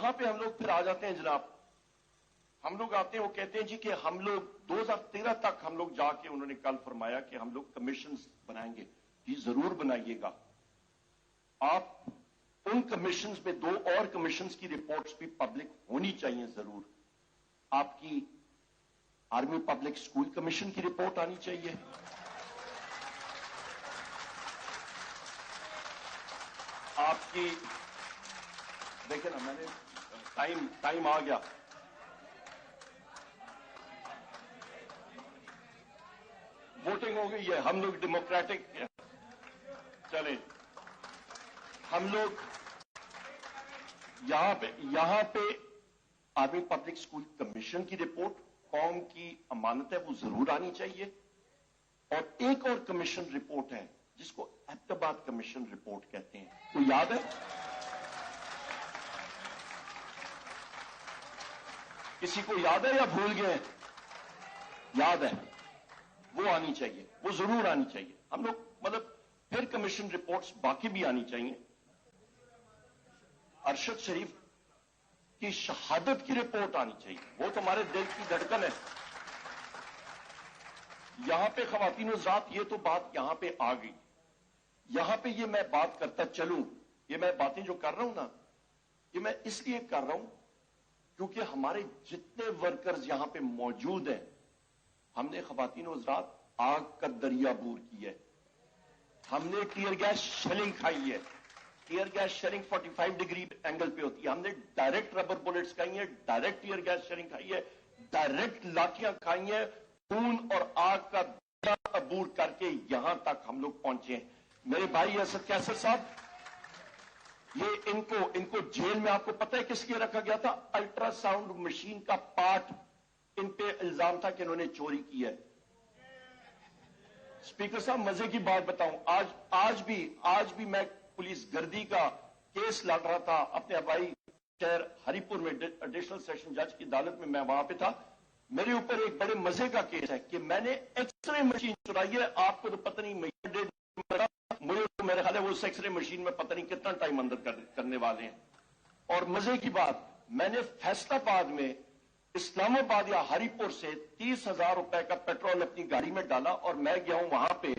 यहां पे हम लोग फिर आ जाते हैं जनाब, हम लोग आते हैं, वो कहते हैं जी कि हम लोग 2013 तक हम लोग जाके, उन्होंने कल फरमाया कि हम लोग कमीशन बनाएंगे। जी जरूर बनाइएगा। आप उन कमीशन में 2 और कमीशन की रिपोर्ट्स भी पब्लिक होनी चाहिए जरूर। आपकी आर्मी पब्लिक स्कूल कमीशन की रिपोर्ट आनी चाहिए, आपकी देखें ना, मैंने टाइम आ गया। वोटिंग हो गई है, हम लोग डेमोक्रेटिक चले, हम लोग यहां पे आर्मी पब्लिक स्कूल कमीशन की रिपोर्ट कौम की अमानत है, वो जरूर आनी चाहिए। और एक और कमीशन रिपोर्ट है जिसको अहमदाबाद कमीशन रिपोर्ट कहते हैं, तो याद है? किसी को याद है या भूल गए? याद है, वो आनी चाहिए, वो जरूर आनी चाहिए। हम लोग मतलब फिर कमीशन रिपोर्ट्स बाकी भी आनी चाहिए। अरशद शरीफ की शहादत की रिपोर्ट आनी चाहिए, वो तो हमारे दिल की धड़कन है। यहां पे खवातीन ज़ात, ये तो बात यहां पे आ गई। यहां पे ये मैं बात करता चलूं, ये मैं बातें जो कर रहा हूं ना, ये मैं इसलिए कर रहा हूं क्योंकि हमारे जितने वर्कर्स यहां पे मौजूद हैं, हमने खवातीन ज़ात आग का दरिया बूर की है, हमने टीयर गैस शेलिंग खाई है। Tear gas shelling 45 degree angle पे होती है, हमने डायरेक्ट रबर बुलेट्स खाई है, डायरेक्ट टीयर गैस शेलिंग खाई है, डायरेक्ट लाठियां खाई है, खून और आग का दरिया अबूर करके यहां तक हम लोग पहुंचे हैं। मेरे भाई असद कैसर साहब, ये इनको जेल में आपको पता है किसके रखा गया था? अल्ट्रासाउंड मशीन का पार्ट इन पे इल्जाम था कि इन्होंने चोरी की है। स्पीकर साहब, मजे की बात बताऊं, आज भी मैं पुलिस गर्दी का केस लड़ रहा था अपने हवाई शहर हरिपुर में, एडिशनल सेशन जज की अदालत में, मैं वहां पे था। मेरे ऊपर एक बड़े मजे का केस है कि मैंने एक्सरे मशीन चुराई है। आपको तो पता नहीं, मुझे तो मेरे ख्याल है वो एक्सरे मशीन में पता नहीं कितना टाइम अंदर करने वाले हैं। और मजे की बात, मैंने फैसलाबाद में इस्लामाबाद या हरिपुर से 30,000 रुपए का पेट्रोल अपनी गाड़ी में डाला और मैं गया हूं वहां पे,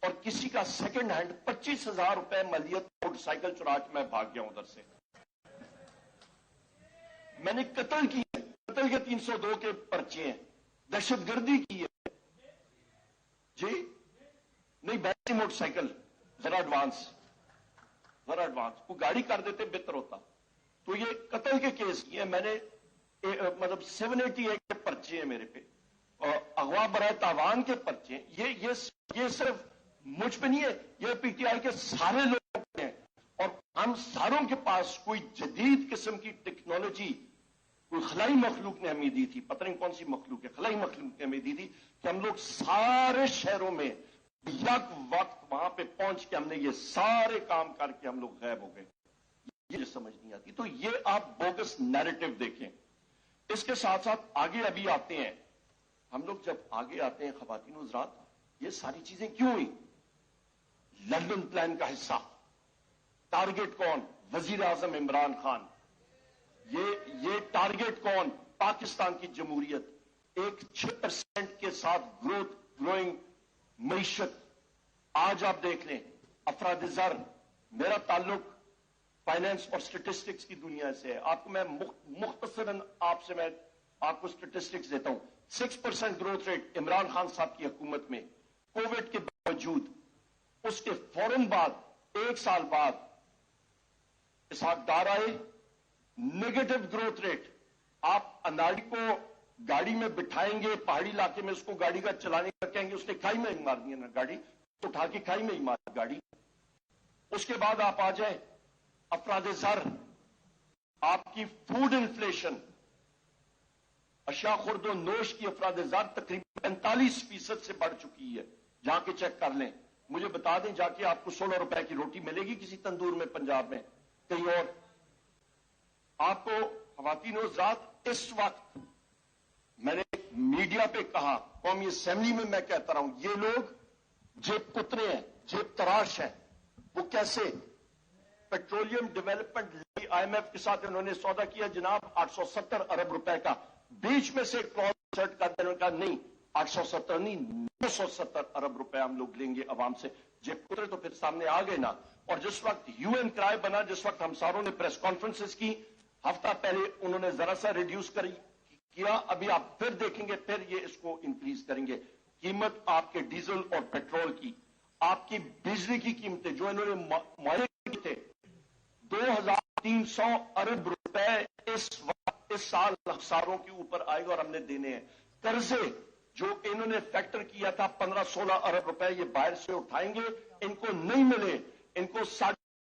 और किसी का सेकंड हैंड 25,000 रुपए मलियत मोटरसाइकिल चुरा के मैं भाग गया उधर से। मैंने कत्ल की है, कत्ल के 302 के पर्चे हैं, दहशतगर्दी की है जी, नहीं बैटरी मोटरसाइकिल जरा एडवांस, वो गाड़ी कर देते बेहतर होता। तो ये कत्ल के केस किए मैंने, मतलब 788 के पर्चे हैं मेरे पे, और अगवा बराए तावान के पर्चे हैं। ये सिर्फ मुझ पे नहीं है, ये पीटीआई के सारे लोग हैं। और हम सारों के पास कोई जदीद किस्म की टेक्नोलॉजी, कोई खलाई मखलूक ने हमें दी थी, पता नहीं कौन सी मखलूक है, खलाई मखलूक ने हमें दी थी कि हम लोग सारे शहरों में यक वक्त वहां पे पहुंच के हमने ये सारे काम करके हम लोग गायब हो गए। ये समझ नहीं आती। तो ये आप बोगस नैरेटिव देखें। इसके साथ साथ आगे अभी आते हैं हम लोग, जब आगे आते हैं खवातीन हज़रात, ये सारी चीजें क्यों हुई? लंदन प्लान का हिस्सा, टारगेट कौन? वजीर आजम इमरान खान। ये टारगेट कौन? पाकिस्तान की जमहूरियत, एक 6% के साथ ग्रोइंग मईशत। आज आप देख लें, अफराद-ए-ज़र, मेरा ताल्लुक फाइनेंस और स्टेटिस्टिक्स की दुनिया से है। आपको मैं मुख्तसरन मैं आपको स्टेटिस्टिक्स देता हूं। 6% ग्रोथ रेट इमरान खान साहब की हुकूमत में, कोविड के बावजूद। उसके फौरन बाद, 1 साल बाद इसहाक डार आए, नेगेटिव ग्रोथ रेट। आप अनाड़ी को गाड़ी में बिठाएंगे पहाड़ी इलाके में, उसको गाड़ी का चलाने का कहेंगे, उसने खाई में ही मार दिया ना गाड़ी, तो उठा के खाई में ही मार गाड़ी। उसके बाद आप आ जाए अफराद-ए-ज़र, आपकी फूड इन्फ्लेशन, अशिया खुर्द नोश की अफराद-ए-ज़र तकरीबन 45% से बढ़ चुकी है। जाके चेक कर लें, मुझे बता दें जाके, आपको 16 रुपए की रोटी मिलेगी किसी तंदूर में पंजाब में, कहीं और। आपको खवातीन ज़ात, इस वक्त मैंने मीडिया पे कहा, कौमी असेंबली में मैं कहता रहा हूं, ये लोग जेब कुतरे हैं, जेब तराश हैं। वो कैसे? पेट्रोलियम डेवलपमेंट IMF کے ساتھ انہوں نے سودا کیا جناب 870 ارب روپے کا. بیچ میں سے کال سرٹ کر دینے کا نہیں, 870 نہیں 970 ارب روپے ہم لوگ لیں گے عوام سے. جب اترے تو پھر سامنے آ گئے نا. اور جس وقت UN کرائے بنا, جس وقت ہم ساروں نے پریس کانفرنسز کی, ہفتہ پہلے انہوں نے ذرا سا ریڈیوس کیا. ابھی آپ پھر دیکھیں گے پھر یہ اس کو انکریز کریں گے. قیمت آپ کے ڈیزل اور پیٹرول کی, آپ کی بجلی کی قیمتیں جو انہوں نے معاہدے کیے تھے 2300 ارب روپے اس وقت اس سال ہزاروں کے اوپر آئے گا اور ہم نے دینے ہیں. قرضے جو انہوں نے فیکٹر کیا تھا 15-16 ارب روپے یہ باہر سے اٹھائیں گے, ان کو نہیں ملے, ان کو